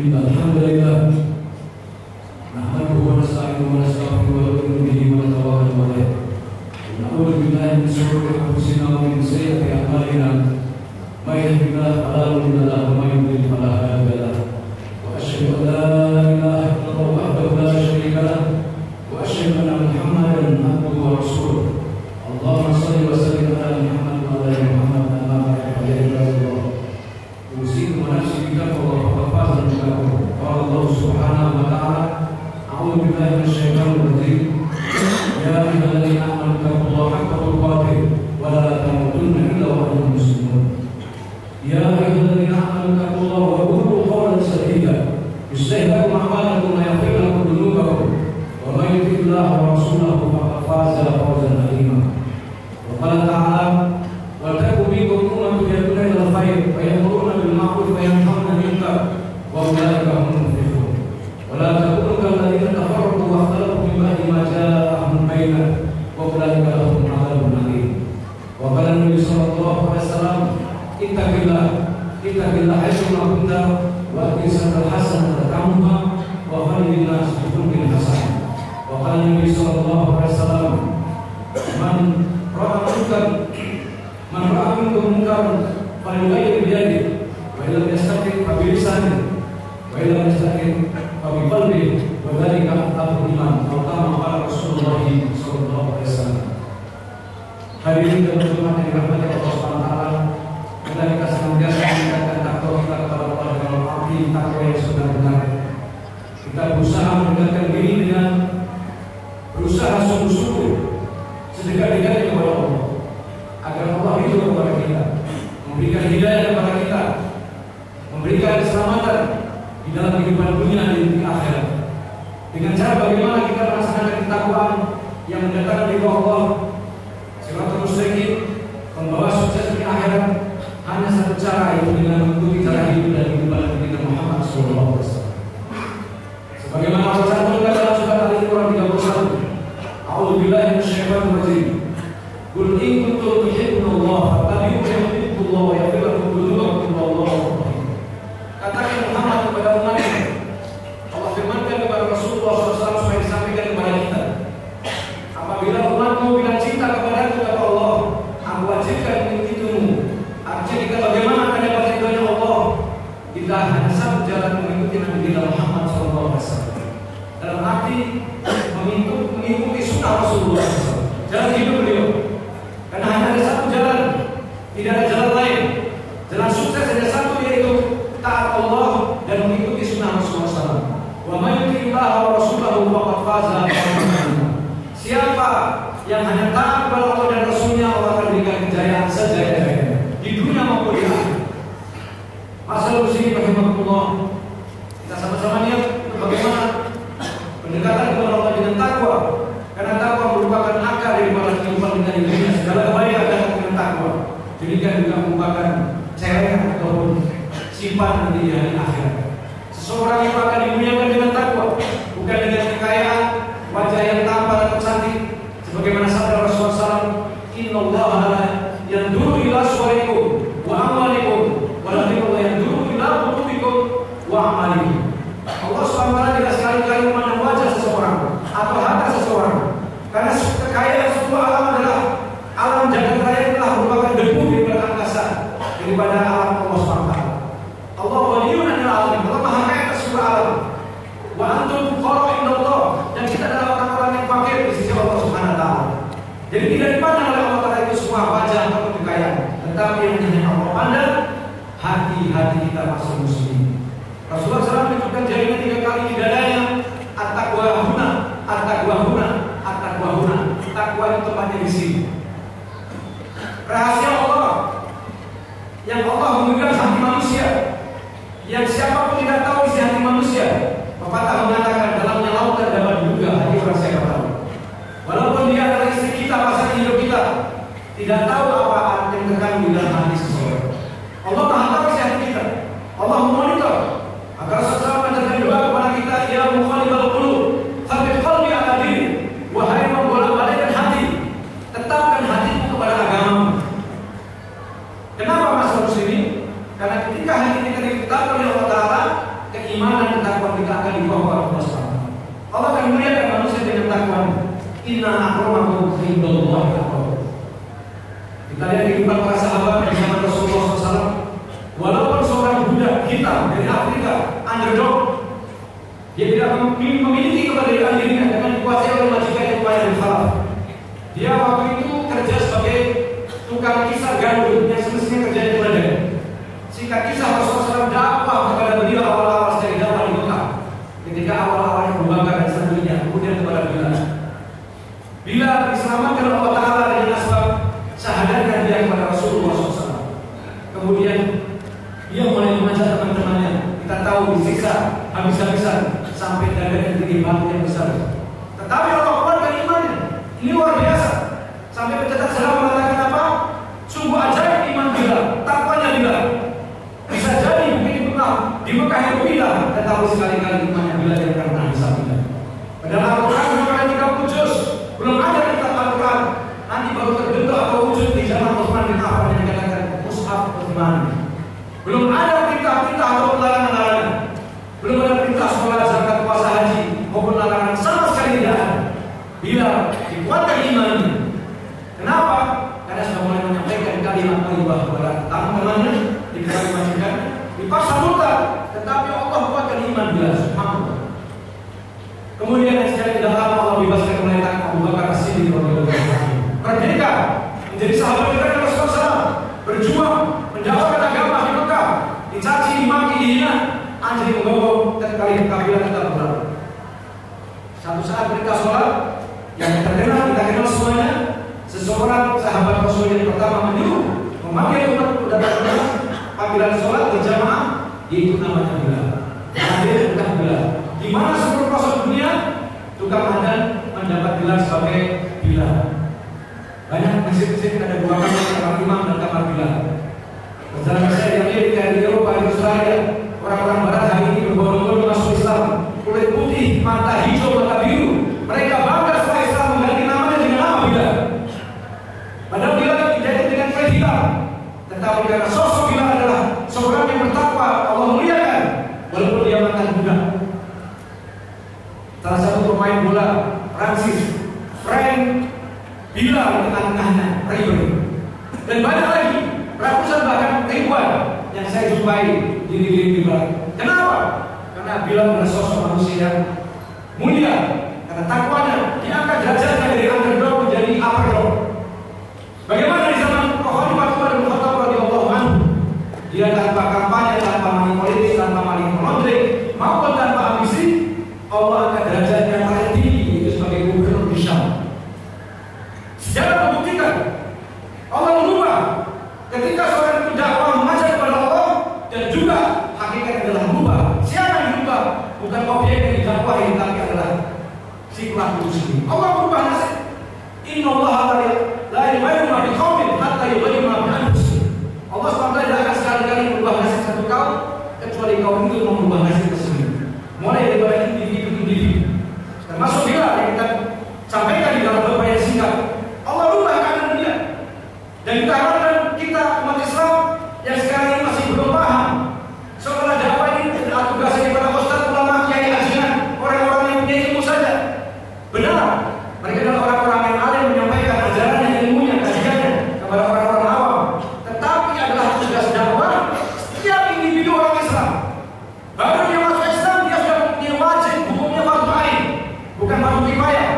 Alhamdulillah, nahmaduhu wa nasta'inuhu wa nastaghfiruhu wa nu'minu bihi wa natawakkalu 'alaihi. Na'udzu billahi min shururi anfusina wa min sayyiati a'malina. May yahdihillahu fala mudilla lahu wa may yudlil fala hadiya lahu. Wa asyhadu an la ilaha illallah wahdahu la syarika lahu wa asyhadu anna Muhammadan abduhu wa rasuluh. Allahumma shalli wa sallim ala Muhammad wa ala ali Muhammad kama barakta ala Ibrahim. Usikum wa nafsi bittaqwa Allah Subhanahu wa ta'ala. A'udzu billahi minasyaitonir rajim. Ya ayyuhalladzina amanu taqullaha haqqa tuqatih wa la tamutunna illa wa antum muslimun. Ya ayyuhalladzina amanu taqullaha wa qulu qawlan sadida yuslih lakum a'malakum wa yaghfir lakum dhunubakum wa may yuti'illaha wa rasulahu faqad faza fawzan 'azima. Wa qala ta'ala wa taqumu minkum ummatun yad'una ila al-khair wa ya'muruna bil ma'ruf wa yanhauna 'anil munkar wa ulaika humul muflihun. ولا تكونوا كالذين تفرقوا واختلفوا من بعد ما جاءهم البينات واولئك لهم عذاب أليم. وقال النبي صلى الله عليه وسلم اتق الله حيثما كنت وأتي السنة الحسنة تتمها وخلق الناس بخلق حسن. وقال النبي صلى الله عليه وسلم من رأى منكم منكرا فليغير بيده وإن لم يستطع فبلسانه وإن لم يستطع Wabiqalbi wa dzalika aqrabul iman atau kama qala Rasulullah sallallahu alaihi wasallam. Hadirin dan hadirat yang dirahmati Allah Subhanahu wa taala, kita senantiasa meningkatkan takwa kita kepada Allah dalam arti takwa yang sebenar-benar. Kita berusaha mendekatkan diri dengan berusaha sungguh-sungguh sedekat-dekatnya kepada Allah agar Allah ridho kepada kita, memberikan hidayah kepada kita, memberikan keselamatan di dalam kehidupan dunia dan di akhirat. Dengan cara bagaimana kita melaksanakan ketakwaan yang mendatangkan ridho Allah, siratal mustaqim, membawa sukses di akhirat, hanya satu cara, yaitu dengan mengikuti cara hidup dan kehidupan Nabi kita Muhammad sallallahu alaihi wasallam. Sebagaimana Allah cantumkan dalam surat Al-Quran 31, A'udzu billahi minasyaitonir rajim. Qul in kuntum tuhibbunallaha fattabi'uni yuhibbukumullah wa yaghfir lakum dzunubakum wallahu. Katakan Muhammad kepada umatnya, Allah firmankan kepada Rasulullah SAW supaya disampaikan kepada kita, apabila umatmu bilang cinta kepada kata Allah, aku wajibkan mengikutimu. Artinya kita bagaimana akan dapat ridhonya Allah? Kita hanya satu jalan, mengikuti Nabi kita Muhammad SAW. Dalam arti mengikuti sunnah Rasulullah SAW, jalan hidup beliau. Karena hanya ada satu jalan, tidak ada jalan lain. Jalan sukses hanya satu, yaitu taat Allah dan mengikuti sunnah Rasulullah SAW. Wa may yuti'illaha wa rasulahu faqad faza fawzan 'azima. Siapa yang hanya taat kepada Allah dan Rasulnya, Allah akan berikan kejayaan sejaya-jayanya di dunia maupun di akhirat. Masalah muslim rahimahullah, kita sama-sama niat bagaimana pendekatan kepada Allah dengan takwa, karena takwa merupakan akar daripada kehidupan kita di dunia. Segala kebaikan datang dengan takwa. Demikian juga merupakan celengan ataupun simpan nanti di hari akhirat. Seseorang yang akan dimuliakan dengan takwa, bukan dengan kekayaan, wajah yang tampan atau cantik. Sebagaimana sabda Rasulullah SAW, Innallaha la yanzuru ila suwarikum wa amwalikum walakin Allah yanzuru ila qulubikum wa a'malikum. Allah SWT tidak sekali-kali memandang wajah seseorang atau harta seseorang, karena kekayaan sebuah alam adalah alam jagat raya, telah merupakan debu daripada angkasa, daripada alam Allah SWT. Allah waliyun anil alamin, Allah maha kaya atas seluruh alam. Wa antum fuqara indallah, dan kita adalah orang-orang yang fakir di sisi Allah Subhanahu wa taala. Jadi tidak dipandang oleh Allah Taala itu semua wajah atau kekayaan, tetapi yang hanya Allah pandang hati-hati kita masuk muslim. Rasulullah SAW menunjukkan jarinya 3 kali di dadanya, at-taqwa huna, at-taqwa huna, at-taqwa huna. Takwa itu tempatnya di sini. Rahasia Allah yang Allah memegang hati manusia, yang siapapun tidak tahu isi hati manusia. Pepatah mengatakan dalamnya lautan dapat diduga hati orang siapa tahu. Walaupun dia adalah istri kita, pasangan hidup kita, tidak tahu apa yang terkandung di dalam hati seseorang. Allah maha tahu isi hati kita. Allah memonitor. Agar Rasulullah mengajarkan doa kepada kita, ya muqallibal qulub, tsabbit qalbi ala dinik. Wahai membolak-balikkan hati, tetapkan hatimu kepada agamamu. Kenapa masalah muslimin? Karena ketika hati kita ditetapkan oleh Allah Taala, keimanan Inna akramakum indallahi atqakum. Kita lihat kehidupan para sahabat di zaman Rasulullah SAW. Walaupun seorang budak hitam dari Afrika, underdog, dia tidak memiliki kepercayaan dirinya dengan dikuasai oleh majikan Umayyah bin Khalaf. Dia waktu itu kerja sebagai tukang kisar gandum yang semestinya kerja di ladang. Singkat kisah, Rasulullah SAW dakwah kepada beliau awal-awal dari dakwah di Mekah. Ketika awal-awalnya berbangga dan sendirinya, kemudian kepada Bilal. Bilal diselamatkan oleh Allah Ta'ala dengan asbab syahadatkan dia kepada Rasulullah SAW. Kemudian dia mulai mengajak teman-temannya. Kita tahu disiksa habis-habisan sampai dadanya tinggi batu yang besar. Tetapi Allah kuatkan imannya. Ini luar biasa. Sampai pencetak sejarah mengatakan apa? Sungguh ajaib iman Bilal, takwanya Bilal. Bisa jadi mungkin di Mekah itu Bilal, tetapi sekali-kali imannya Bilal yang pernah bisa Bilal. Padahal Al-Quran merupakan 30 juz. Belum ada kitab Al-Quran. Nanti baru terbentuk atau wujud di zaman Utsman bin Affan yang dikatakan Mushaf Utsman. Belum ada perintah-perintah atau larangan-larangan. Belum ada perintah sholat, zakat, puasa, haji maupun larangan, sama sekali tidak ada. Bilal dikuatkan imannya. Kenapa? Karena sudah mulai menyampaikan kalimat thayyibah kepada teman-temannya, dikasih majikan, dipaksa murtad, tetapi Allah kuatkan iman Bilal. Subhanallah. Kemudian secara tidak lama Allah bebaskan mereka Abu Bakar As-Siddiq radhiyallahu anhu. Merdeka menjadi sahabat kita Rasulullah SAW, berjuang mendakwakan agama di Mekah, dicaci, dimaki, dihina, anjing menggonggong dan kali kabilah tetap berlalu. Satu saat mereka sholat yang terkenal, kita kenal semuanya, seseorang sahabat Rasul yang pertama menyuruh memanggil umat datang ke panggilan sholat berjamaah, yaitu namanya Bilal. Hadir bukan Bilal. Di mana seluruh Rasul dunia tukang adzan mendapat gelar sebagai Bilal. Banyak masjid-masjid ada dua kamar imam dan kamar Bilal. Perjalanan saya di Amerika, di Eropa, di Australia, orang-orang Barat hari ini berbondong-bondong masuk Islam, kulit putih, mata hijau, mata biru. Mereka bangga setelah Islam mengganti namanya dengan nama Bilal. Padahal Bilal identik dengan kulit hitam, tetapi karena sosok Bilal adalah seorang yang bertakwa, Allah muliakan, walaupun dia mantan budak. Salah satu pemain bola Prancis, Frank Bilal di tengah-tengahnya, Ribery. Dan banyak lagi, ratusan bahkan ribuan yang saya jumpai di negeri Bilal. Kenapa? Karena Bilal adalah sosok manusia yang mulia, karena takwanya diangkat derajatnya dari underdog menjadi upper. Bagaimana di zaman Khalifah Umar bin Khattab radhiyallahu anhu? Dia tanpa kampanye, tanpa money politik, tanpa money laundering, maupun tanpa ambisi, Allah angkat derajatnya yang paling tinggi, yaitu sebagai gubernur di Syam. Sejarah membuktikan Allah merubah ketika seorang itu dakwah mengajak kepada Allah, dan juga hakikat adalah merubah. Siapa yang merubah? Bukan objek yang didakwahi, tapi adalah si pelaku itu sendiri. Allah merubah nasib. Innallaha la yughayyiru ma biqaumin hatta yughayyiru ma bi anfusihim. Allah SWT tidak akan sekali-kali merubah nasib satu kaum kecuali kaum itu merubah nasib tersendiri. Mulai daripada individu-individu, termasuk Bilal yang kita sampaikan di dalam beberapa yang singkat. Allah rubah keadaan dia. Dan kita harapkan kita umat Islam yang sekarang ini masih belum paham seolah dakwah ini tugasnya kepada ustaz, ulama, kiai, ajian, orang-orang yang punya ilmu saja. Benar, mereka adalah orang-orang yang alim menyampaikan ajarannya, ilmunya, kajiannya kepada orang-orang awam. Tetapi adalah tugas dakwah setiap individu orang Islam. Baru dia masuk Islam, dia sudah punya wajib, hukumnya fardu ain, bukan fardu kifayah.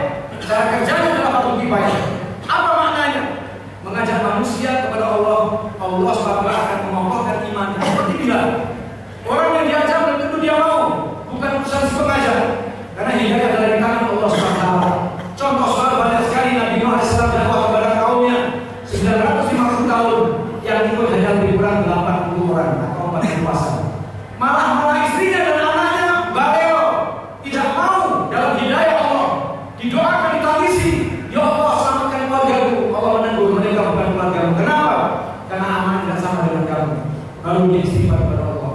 Cara kerjanya adalah fardu kifayah. Apa maknanya? Mengajak manusia kepada Allah. Allah SWT akan mengokohkan iman seperti Bilal. Orang yang diajak belum tentu dia mau, bukan urusan si pengajar, karena hidayah adalah di tangan Allah SWT. Contoh soal banyak sekali Nabi Nuh AS dakwah kepada kaumnya 950 tahun, yang ikut hanya lebih kurang 80 orang atau 40 pasang. Malah istrinya dan anaknya baleo, tidak mau dalam hidayah Allah. Didoakan, ditangisi, ya Allah selamatkan keluargaku. Allah menegur, mereka bukan keluargamu. Kenapa? Karena aman tidak sama dengan kamu. Lalu dia istighfar kepada Allah.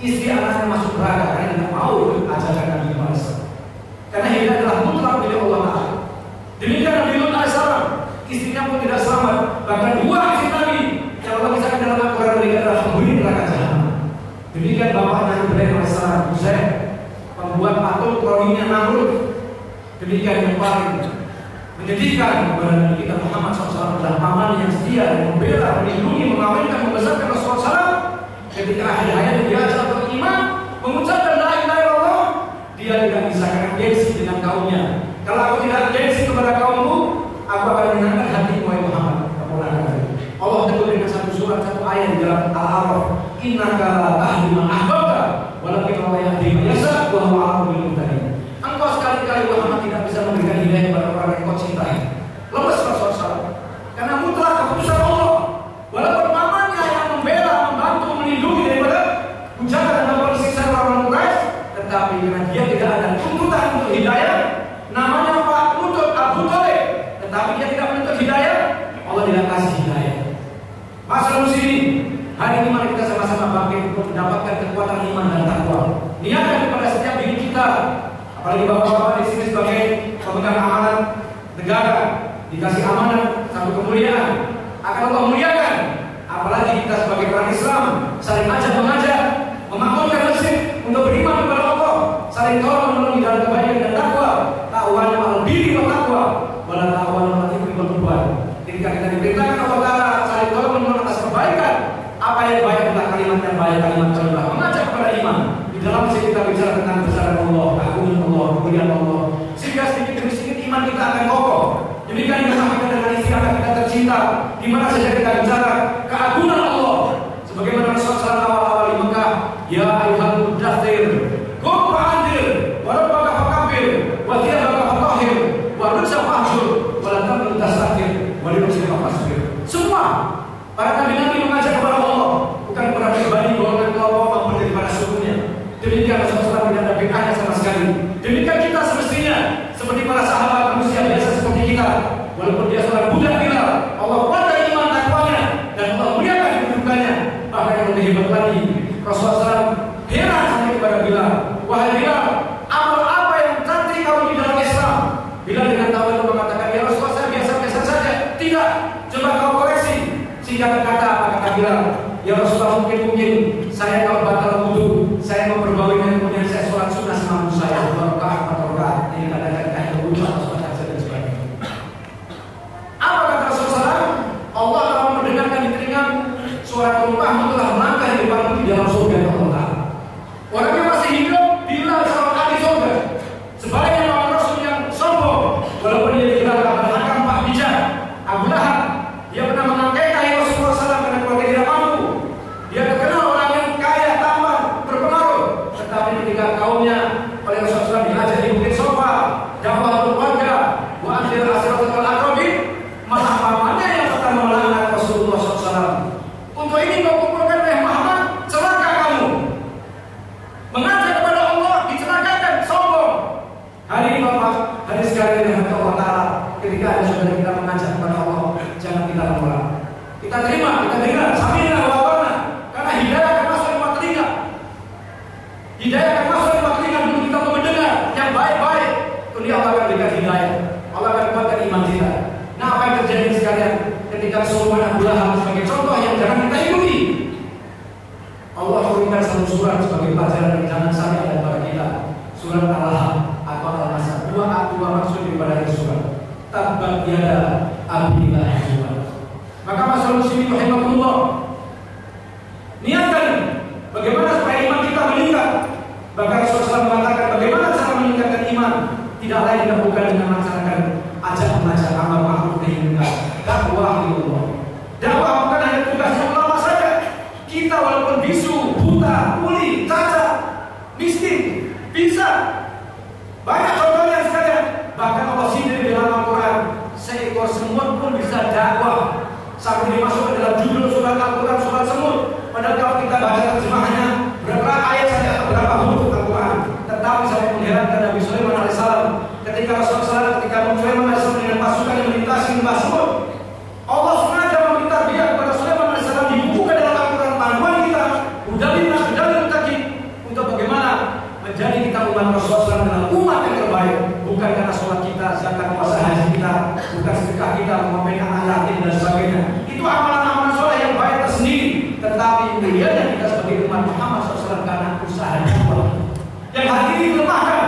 Istri anaknya masuk neraka karena tidak mau ajakan Nabi Nuh AS. Karena hidayah adalah mutlak milik Allah Ta'ala. Demikian Nabi Nuh AS, istrinya pun tidak selamat. Bahkan dua istri Nabi yang Allah kisahkan dalam Al-Quran, mereka adalah penghuni neraka jahanam. Demikian bapaknya Ibrahim AS, Uzair, pembuat patung kroninya Namrud. Demikian yang paling Menyedihkan kepada Nabi kita Muhammad SAW adalah paman yang setia dan membela, melindungi, mengawinkan, membesarkan Rasulullah SAW. Ketika akhir hayat diajak untuk iman, mengucapkan la ilaha illallah, dia tidak bisa karena gengsi dengan kaumnya. Kalau aku tidak gengsi kepada kaumku, aku akan menyenangkan hatimu wahai Muhammad. Allah tegur dengan satu surat, satu ayat di dalam Al-A'raf, innaka la tahdi man ahbabta walakin Allah yahdi man yasha wa huwa a'lamu bil muhtadin. Engkau sekali-kali Muhammad tidak bisa memberikan hidayah kepada orang yang kau cintai. Lepas Rasulullah, karena mutlak keputusan Allah. Walaupun pamannya yang membela, membantu, melindungi daripada hujatan dan maupun siksa orang Quraisy, tetapi karena dia tidak ada tuntutan untuk hidayah, namanya Pak Nuntut Abu Thalib, tetapi dia tidak menuntut hidayah, Allah tidak kasih hidayah. Masalah muslimin, hari ini mari kita sama-sama bangkit untuk mendapatkan kekuatan iman dan takwa. Niatkan kepada setiap diri kita, apalagi bapak-bapak di sini sebagai pemegang amanat negara, dikasih amanat satu kemuliaan, akan Allah muliakan. Apalagi kita sebagai orang Islam, saling ajak mengajak, memakmurkan masjid untuk beriman kepada Allah, saling tolong menolong dalam kebaikan dan takwa. Ta'awanu 'alal birri wa taqwa, wa la ta'awanu 'alal itsmi wal 'udwan. Ketika kita diperintahkan Allah Ta'ala saling tolong menolong atas kebaikan, apa yang baik adalah kalimat yang baik, kalimat thayyibah, mengajak kepada iman. Di dalam sini kita bicara tentang besaran Allah, keagungan Allah, kemuliaan Allah, sehingga sedikit demi sedikit iman kita akan kokoh. Demikian juga kita dengan istri anak kita tercinta, di mana saja kita bicara keagungan Allah. Sebagaimana Rasulullah awal-awal di Mekah, ya ayyuhal muddaththir, qum fa'anzir, wa rabbaka fakabbir, wa thiyabaka fatahhir, wa rujza fahjur, wa la tamnun tastakthir, wa li rabbika fasbir. Semua para nabi-nabi mengajak kepada Allah, bukan kepada pribadi golongan kelompok maupun daripada sukunya. Demikian Rasulullah tidak ada bedanya sama sekali. Demikian kita semestinya seperti para sahabat manusia biasa seperti kita. Walaupun dia seorang budak Bilal, Allah kuatkan iman takwanya dan Allah muliakan kedudukannya. Bahkan yang lebih hebat lagi, Rasulullah SAW heran sampai kepada Bilal, wahai Bilal, amal apa yang cantik kamu di dalam Islam? Bilal dengan tawa itu mengatakan, ya Rasulullah saya biasa-biasa saja. Tidak, coba kau koreksi. Sehingga berkata apa kata Bilal? Ya Rasulullah mungkin saya kalau batal wudu, saya memperbaiki kemudian saya sholat sunnah semampu saya, 2 rakaat 4 rakaat. Ini kadang-kadang kayak wudu atau sholat saja dan sebagainya. Apa kata Rasulullah? Allah kalau mendengarkan di telingamu suara tumpahmu telah melangkah di depanmu di dalam surga Allah. Orangnya masih hidup, Bilal seorang ahli surga. Sebaliknya orang Rasul yang sombong, walaupun dia digelar Abu Hakam Pak Bijak, Abu Lahab, dia pernah mengangkai Rasulullah SAW karena keluarga tidak mampu. Dia terkenal orang yang kaya, tampan, berpengaruh. Tetapi ketika kaumnya oleh Rasulullah SAW diajak di Bukit Sofa, dakwah keluarga, wa anzir ashiratal aqrabin, malah pamannya yang pertama melaknat Rasulullah SAW. Untuk ini kau kumpulkan oleh Muhammad, celaka kamu. Mengajak kepada Allah, dicelakakan, sombong. Hari ini Bapak, hari sekali dengan Allah Ta'ala, ketika ada saudara kita mengajak kepada Allah, jangan kita menolak. Kita terima, kita dengar, sami'na wa ata'na. Karena hidayah akan masuk lewat telinga. Hidayah akan masuk lewat telinga dulu kita mendengar yang baik-baik. Kemudian Allah akan berikan hidayah. Allah akan kuatkan iman kita. Nah, apa yang terjadi sekalian ketika Sulaiman Abu Lahab sebagai contoh yang jangan kita ikuti. Allah berikan satu surat sebagai pelajaran yang jangan sampai ada pada kita. Surat Al-Lahab atau Al-Masad. Dua maksud daripada surat. Tabbat yada abi lahab. Maka masalah muslimin rahimahullah, niatkan bagaimana supaya iman kita meningkat. Bahkan Rasulullah mengatakan bagaimana cara meningkatkan iman, tidak lain dan bukan dengan melaksanakan ajak mengajak amal ma'ruf nahi munkar. Dakwah ilallah. Dakwah bukan hanya tugasnya ulama saja. Kita walaupun bisu, buta, tuli, cacat, miskin, bisa. Banyak contohnya sekalian. Bahkan Allah sendiri dalam Al-Quran, seekor semut pun bisa dakwah. Sampai dimasukkan dalam judul surat Al-Quran, surat semut. Padahal kalau kita baca terjemahannya, berapa ayat saja atau berapa huruf Al-Quran. Tetapi sampai mengherankan Nabi Sulaiman AS ketika Rasulullah SAW, ketika Sulaiman AS dengan pasukan yang melintasi lembah semut, Allah sengaja meminta dia kepada Sulaiman AS dibukukan dalam Al-Quran panduan kita, udalina mutakin, untuk bagaimana menjadi kita umat Rasulullah SAW dengan umat yang terbaik. Bukan karena sholat kita, zakat, puasa, haji kita, bukan sedekah kita, memamerkan anak yatim dan sebagainya. Itu amalan-amalan sholat yang baik tersendiri. Tetapi mulianya kita sebagai umat Muhammad SAW karena usaha dakwah yang hari ini dilemahkan.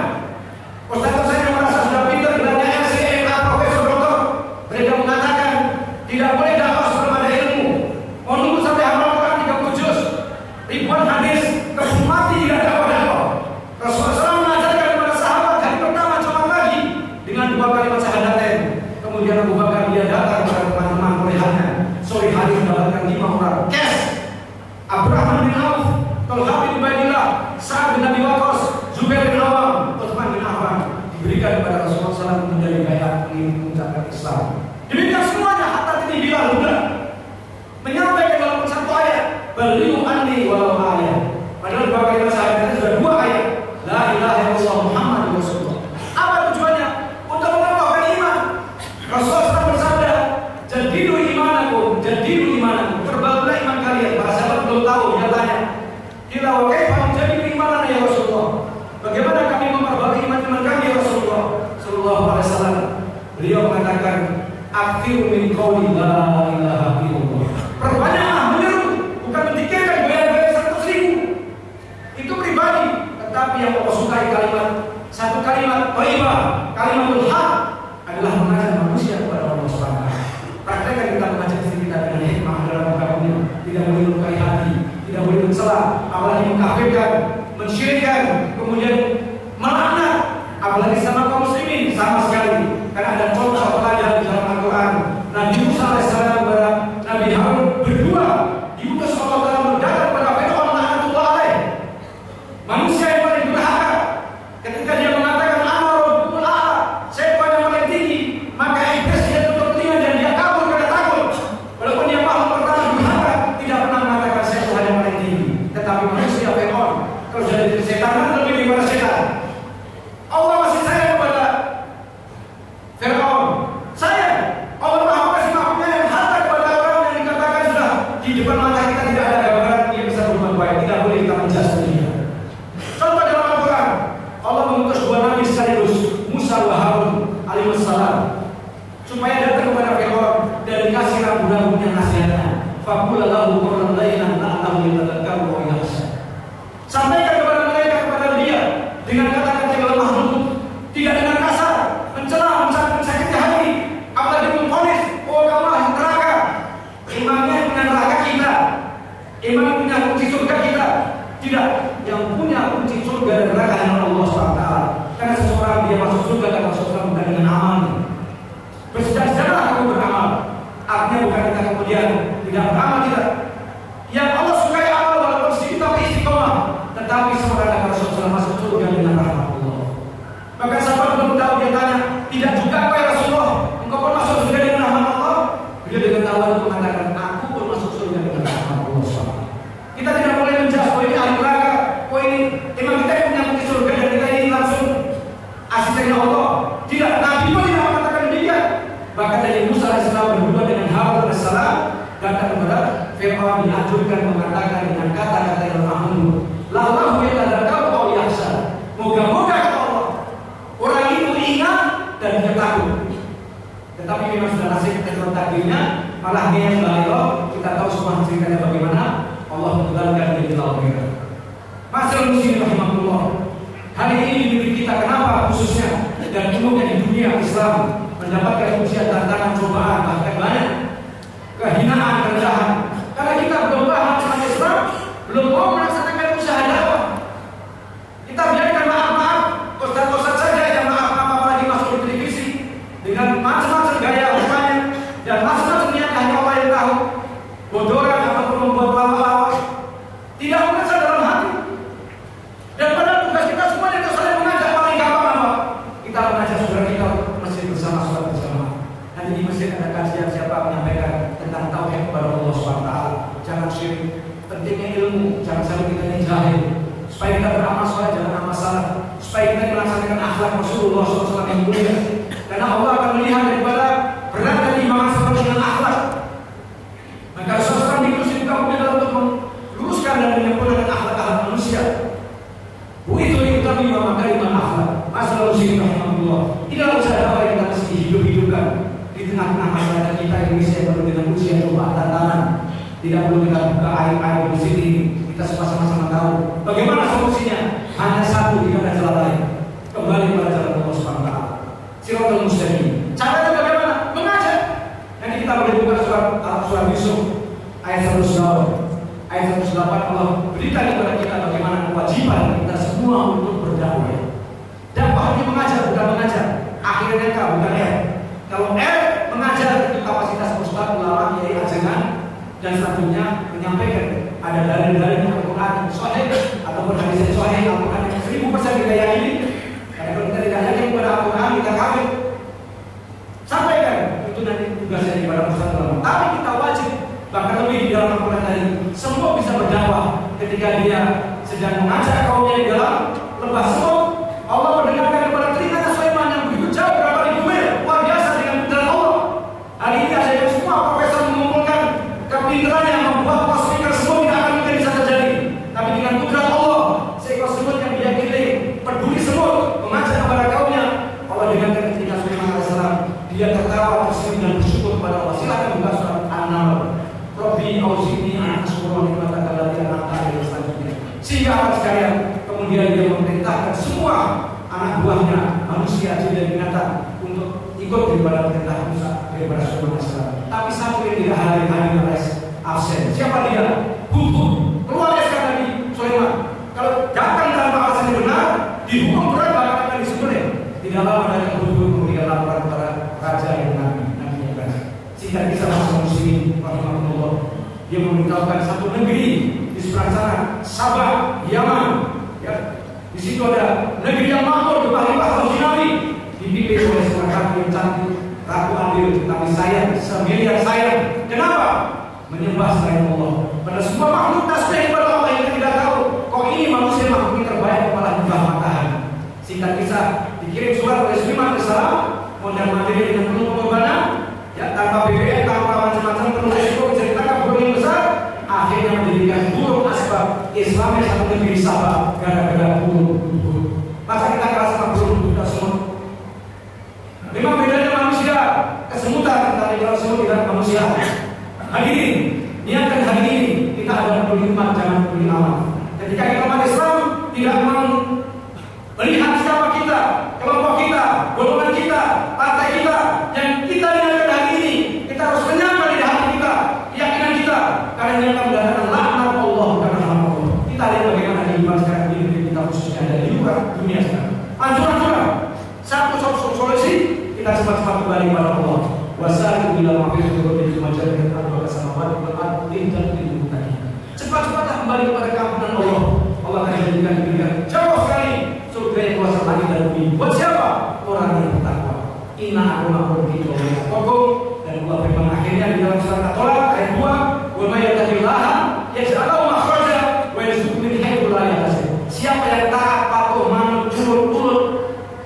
Ustaz saya yang merasa sudah pintar, bilangnya LCMA, Profesor Dr. kepada Rasulullah SAW menjadi bayat mengucapkan Islam. Demikian semuanya hatta ini Bilal juga menyampaikan dalam satu ayat, beliau anni walau ayat. Padahal bagaimana sahabatnya sudah 2 ayat, la ilaha illallah Muhammadur Rasulullah. Apa tujuannya? Untuk menambahkan iman. Rasulullah SAW bersabda, jadilu imanakum, perbarulah iman kalian. Para sahabat belum tahu, dia tanya, ila wa kaifa jadilu imanana ya Rasulullah? Bagaimana kami memperbarui iman kami ya Rasulullah sallallahu alaihi wasallam? Beliau mengatakan, aktsir min qauli la ilaha illallah. Perbanyaklah menyeru, bukan mendikirkan goyang-goyang 100.000. Itu pribadi, tetapi yang Allah sukai satu kalimat thayyibah, kalimatul haq adalah mengajak manusia kepada Allah Subhanahu wa taala. Praktekkan kita mengajak diri kita dengan hikmah dalam berkabungnya, tidak boleh melukai hati, tidak boleh mencela, apalagi mengkafirkan, mensyirikkan, kemudian melaknat, apalagi sama kaum muslimin sama sekali. Karena ada contoh teladan di dalam Al-Quran. Nabi Musa alaihissalam kepada Nabi Harun berdua diutus Allah dalam mendadak kepada Fir'aun laknatullah alaih, manusia yang paling durhaka. Ketika dia mengatakan ana rabbul a'la, saya Tuhan yang paling tinggi, maka iblis dia tutup telinga dan dia kabur karena takut. Walaupun dia makhluk pertama durhaka, tidak pernah mengatakan saya Tuhan yang paling tinggi. Tetapi manusia Fir'aun kalau jadi setan lebih daripada setan. Allah masih sayang kepada Fir'aun. Sayang. Allah Maha Kasih Maha yang hatta kepada orang yang dikatakan sudah di depan mata kita tidak ada gambaran dia bisa berbuat baik. Tidak boleh kita menjudge dia. Contoh dalam Al-Quran, Allah mengutus 2 nabi sekaligus, Musa wa Harun alaihissalam, supaya datang kepada Fir'aun dan dikasih rambu-rambunya nasihatnya. Faqula lahu qawlan layyinan la'allahu yatadhakkaru aw yakhsha. Sampaikan kepada mereka, kepada dia dengan kata-kata yang lemah lembut, tidak dengan kasar, mencela, menyakiti hati, apalagi memvonis, oh kamu ahli neraka. Imamnya punya neraka kita, imam punya kunci surga kita. Tidak, yang punya kunci surga dan neraka adalah Allah SWT. Karena seseorang dia masuk surga dan masuk surga bukan dengan amalnya. Bersedia-sedialah kamu beramal. Artinya bukan kita kemudian tidak beramal, tidak. Yang Allah sukai amal walaupun sedikit tapi istiqomah. Tetapi seorang akan Rasulullah masuk surga dengan rahmat Allah. Maka sahabat belum tahu, dia tanya, tidak juga apa ya Rasulullah, engkau pun masuk surga dengan rahmat Allah? Beliau dengan tawa itu mengatakan, aku pun masuk surga dengan rahmat Allah. Kita tidak boleh menjudge, oh ini ahli neraka, oh ini memang kita punya kunci surga dan kita ini langsung asistennya Allah. Tidak, Nabi pun tidak mengatakan demikian. Bahkan dari Musa alaihissalam berdua dengan Harun alaihissalam datang kepada Fir'aun, dianjurkan mengatakan dengan kata-kata yang lemah lembut, lallahu yatadhakkaru aw yakhsha. Moga-moga kata Allah, orang itu ingat dan dia takut. Tetapi memang sudah nasib dan takdirnya, malah dia yang baik. Kita tahu semua ceritanya bagaimana Allah mengeluarkan dari laut merah. Masyaallah muslimin rahimahullah. Hari ini di negeri kita, kenapa khususnya dan umumnya di dunia Islam mendapatkan ujian, tantangan, cobaan, bahkan banyak kehinaan, kerendahan. Karena kita belum paham tentang Islam, belum mau melaksanakan usaha dakwah. Kita biarkan maaf-maaf, ustaz-ustaz saja yang maaf-maaf apalagi masuk di televisi dengan macam-macam gaya rupanya dan macam-macam niat hanya Allah yang tahu. Bodoran ataupun membuat lawak-lawak, tidak mengesal dalam hati. Dan pada tugas kita semua itu saling mengajak, paling gampang apa? Kita mengajak saudara kita masjid bersama, sholat bersama. Nanti di masjid ada kajian siapa menyampaikan tentang tauhid kepada Allah SWT. Jangan syirik. Pentingnya ilmu, jangan sampai kita ini jahil. Supaya kita beramal soleh, jangan amal salah. Supaya kita melaksanakan akhlak Rasulullah SAW yang mulia. Karena Allah akan melihat daripada berat dan timbangan seperti dengan akhlak. Maka Rasulullah dikutuskan kemudian untuk meluruskan dan menyempurnakan akhlak manusia. Itu kami memakai iman akhlak. Masalah muslim rahimahullah. Tidak usah ada apa yang kita mesti hidup-hidupkan di tengah-tengah masyarakat kita Indonesia yang penuh dengan ujian, cobaan, tantangan. Tidak perlu kita buka aib-aib di sini. Kita sama-sama tahu bagaimana solusinya. Hanya satu, tidak ada jalan lain. Kembali kepada jalan Allah SWT. Siratal mustaqim. Caranya bagaimana? Mengajar. Nanti kita boleh buka surat Yusuf ayat 108. Ayat 108 Allah beritahu kepada kita bagaimana kewajiban kita semua untuk berdakwah. Dakwah ini mengajar, bukan mengajar. Akhirnya bukan Kalau mengajar itu kapasitas ustaz, ulama, kiai, ajengan dan selanjutnya menyampaikan ada dalil-dalil Al-Quran sahih ataupun hadis sahih Al-Quran yang 1000% kita yakini. Karena kalau kita tidak yakin kepada Al-Quran, kita saudara Ustaz ulama. Tapi kita wajib, bahkan lebih di dalam Al-Quran tadi, semua bisa berdakwah ketika dia sedang mengajak kaumnya di dalam lembah semut. Allah mendengarkan kepada telinganya Sulaiman yang begitu jauh berapa ribu mil, luar biasa dengan pintaran Allah. Hari ini ada yang semua profesor mengumpulkan kepintaran yang membuat speaker semua tidak akan mungkin bisa terjadi. Tapi dengan kudrat Allah, seekor semut yang diyakini peduli semut mengajak kepada kaumnya, Allah dengarkan ketika Sulaiman alaihissalam dia tertawa tersenyum dan bersyukur kepada Allah. Silakan buka surat An-Naml. Rabbi auzi'ni an ashkura ni'mataka allati an'amta 'alayya selanjutnya. Sehingga akan sekalian kemudian dia memerintahkan semua anak buahnya manusia, jin dan binatang untuk ikut daripada perintah Musa daripada Sulaiman alaihissalam. Tapi satu yang tidak hadir alias absen. Siapa dia? Hudhud. Keluar sekarang dari Sulaiman. Kalau datang tanpa alasan yang benar, dihukum berat bahkan akan disembelih. Tidak lama dari Hudhud kemudian laporan kepada raja yang nabi yang raja. Sehingga bisa masuk muslimin rahimahullah. Dia memberitahukan satu negeri di seberang sana, Sabah, Yaman. Ya, di situ ada negeri yang makmur, berlimpah rezeki Nabi, dipimpin oleh seorang ratu yang cantik, ratu adil, tapi sayang, semiliar sayang. Kenapa? Menyembah selain Allah. Pada semua makhluk tasbih kepada Allah yang tidak tahu. Kok ini manusia makhluk terbaik malah nyembah matahari. Singkat kisah, dikirim surat oleh Sulaiman alaihissalam, modal materi dengan penuh pengorbanan, ya tanpa BBM, tanpa macam-macam, penuh resiko, menceritakan burung yang besar. Akhirnya menjadikan burung asbab Islam yang satu negeri Sabah gara-gara burung. Masa kita kalah sama burung kita semua? Memang bedanya manusia kesemutan, tapi kalau semut tidak manusia. Hadirin, niatkan hari ini kita ada peduli umat, jangan peduli amat. Ketika kita umat Islam tidak mau melihat siapa kita, kelompok kita, golongan kita, partai kita, yang kita niatkan hari ini, kita harus menyangkal di hati kita, keyakinan kita, karena yang akan mendatangkan laknat Allah karena rahmat Allah. Kita lihat bagaimana kehidupan sekarang di negeri kita khususnya dan di luar dunia sekarang. Anjuran satu solusi, kita cepat-cepat kembali kepada Allah. Wasari'u ila maghfiratin min rabbihim wa samawati wal ardi dan lil muttaqin. Cepat-cepatlah kembali kepada keampunan Allah. Allah akan jadikan dirinya jauh sekali surga yang kuasa langit dan bumi. Buat siapa? Orang yang bertakwa. Inna akramakum indallahi dan Allah firman akhirnya di dalam surat At-Tolak ayat 2, wa may yattaqillaha yaj'al lahu makhraja wa yarzuqhu min haitsu la yahtasib. Siapa yang taat, patuh, manut, turut,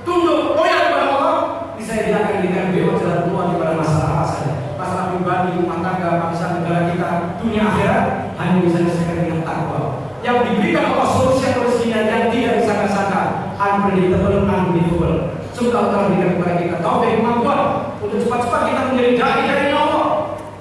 tunduk, loyal kepada Allah, bisa dia akan diberikan bebas jalan keluar daripada masalah apa saja. Masalah pribadi, rumah tangga, bangsa, negara kita, dunia akhirat hanya bisa diselesaikan dengan takwa. Yang diberikan Allah solusi atau rezekinya yang tidak disangka-sangka, unpredictable, unbelievable. Semoga Allah berikan kepada kita taufik kemampuan untuk cepat-cepat kita menjadi dai dari Allah,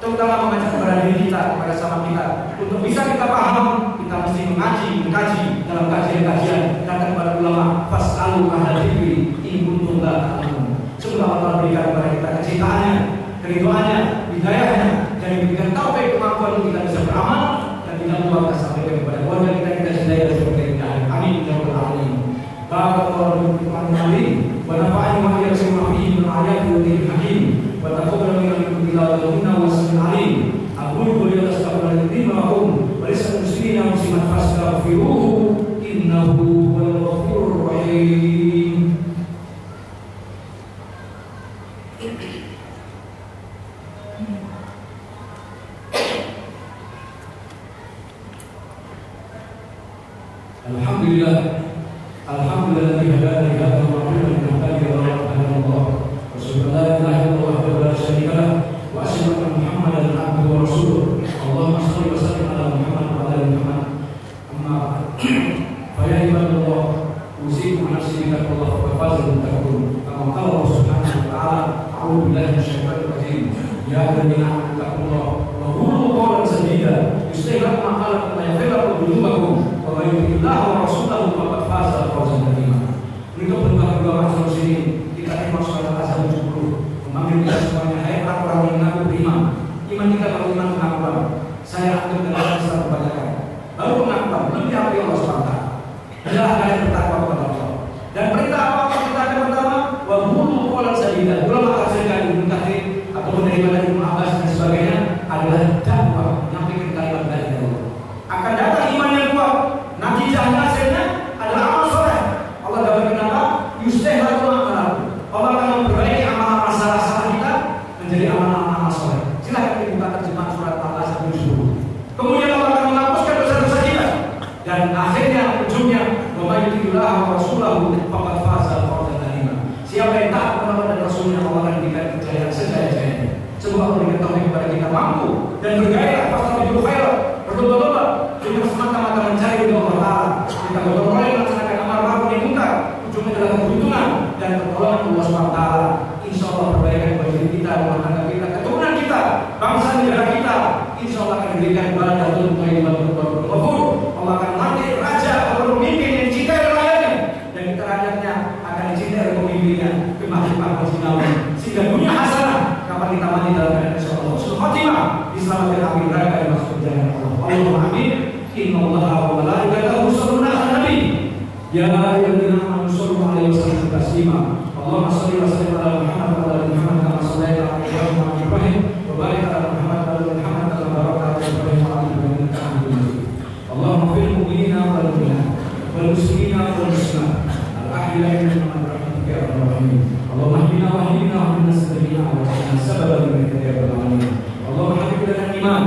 terutama mengajak kepada diri kita, kepada sama kita. Untuk bisa kita paham, kita mesti mengkaji dalam kajian-kajian, datang kepada ulama, fas'alu ahla dzikri in kuntum la ta'lamun. Semoga Allah berikan kepada kita kecintaannya, keridhaannya, hidayahnya, dan diberikan taufik kemampuan untuk kita bisa beramal dan tidak lupa kita sampaikan kepada keluarga kita cintai dan seperti kita. Amin ya rabbal alamin. Barakallahu fiikum wa nafa'ani wa iyyakum fihi min ayati wa dhikril hakim wa taqabbal minkum tilawatuna wa sami'al alim. Aqulu qawli hadza astaghfirullaha wa lakum wa lisal muslimina muslimat fastaghfiruhu innahu huwal ghafurur rahim. Alhamdulillah, alhamdulillah hadana li hadha wa kunna min hadhihi Allah. Wassalamu ala rasulillah wa ashhadu anna Muhammadan abduhu wa rasuluh. Allahumma shalli wa sallim ala Muhammad wa ala ali Muhammad. Amma fa ya ibadallah, usikum nafsi bi taqwallah wa fazil tattaqun. Kama qala Allah subhanahu wa ta'ala, a'udzu billahi minasyaitonir rajim. Ya ayyuhallazina amanu taqullaha wa qulu qawlan sadida yuslih lakum a'malakum wa yaghfir lakum dhunubakum. Wa yu'tillaha wa rasulahu faqad faza fawzan 'azima. Untuk berbagai doa solusi ini, kita terima salat asar 70 memanggil kita semuanya, hai orang yang mengaku beriman. Iman kita kalau iman pengakuan. Saya aktif dalam Islam kebanyakan. Baru pengakuan, lebih apa yang Allah SWT. Adalah kalian bertakwa kepada Allah. Dan perintah apa kita akan pertama? Wa qulu qawlan sadida. Ulama tafsirkan Ibnu Katsir ataupun daripada Ibnu Abbas dan sebagainya adalah dakwah, menyampaikan kalimat dari Allah. Akan datang iman yang kuat. Natijah hasilnya adalah amal soleh. Allah gambarkan apa? Yuslih lakum a'malakum. Allah akan memperbaiki amal-amal salah kita menjadi amal-amal soleh. dan bergairah fastabiqul khairat, berlomba-lomba dengan semata-mata mencari ridho Allah Ta'ala. Kita gotong royong melaksanakan amar ma'ruf nahi munkar, ujungnya adalah keberuntungan dan pertolongan Allah Subhanahu wa Ta'ala. Insya Allah perbaikan bagi diri kita, rumah tangga kita, keturunan kita, bangsa negara kita, insya Allah akan diberikan baladatun thayyibatun ghafur. Allah akan mati raja atau pemimpin yang dicintai oleh rakyatnya, dan kita rakyatnya akan dicintai oleh pemimpinnya, kemah-kemah wajinawi, sehingga dunia hasanah kapan kita mati dalam keadaan insya Allah husnul khotimah, diselamatkan akhir neraka dan masuk jalan Allah. Allahumma amin. Innallaha wa malaikatahu yusholluna 'alan nabi. Ya ayyuhalladzina amanu shollu 'alaihi wa sallimu taslima. Allahumma shalli wa sallim ala Muhammad wa ala ali Muhammad kama shallaita ala Ibrahim wa barik ala Muhammad wa ala ali Muhammad kama barakta ala Ibrahim wa ala ali Ibrahim innaka Hamidum Majid. Allahumma fil mu'minina wal mu'minat wal muslimina wal muslimat al ahya'i minhum bi rahmatika ya arhamar rahimin. Allahumma ihdina wa hdina wa hdina sabilana wa ja'alna sababan lil hidayah ya rabbal alamin. Allahumma habib lana al-iman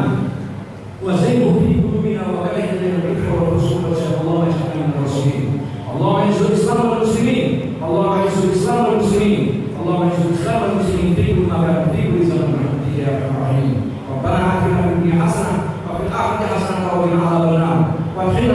wa zayyinhu fi qulubina wa karrih lana al-kufra wal fusuq wa shaqqa waj'alna minal rasulin. Allahumma izzil Islam wal muslimin. Allahumma izzil Islam wal muslimin. Allahumma izzil Islam wal muslimin fi kulli makan fi kulli zaman bi ya arhamar rahimin. Rabbana atina fid dunya hasanah wa fil akhirati hasanah wa qina adzabannar. Wa qina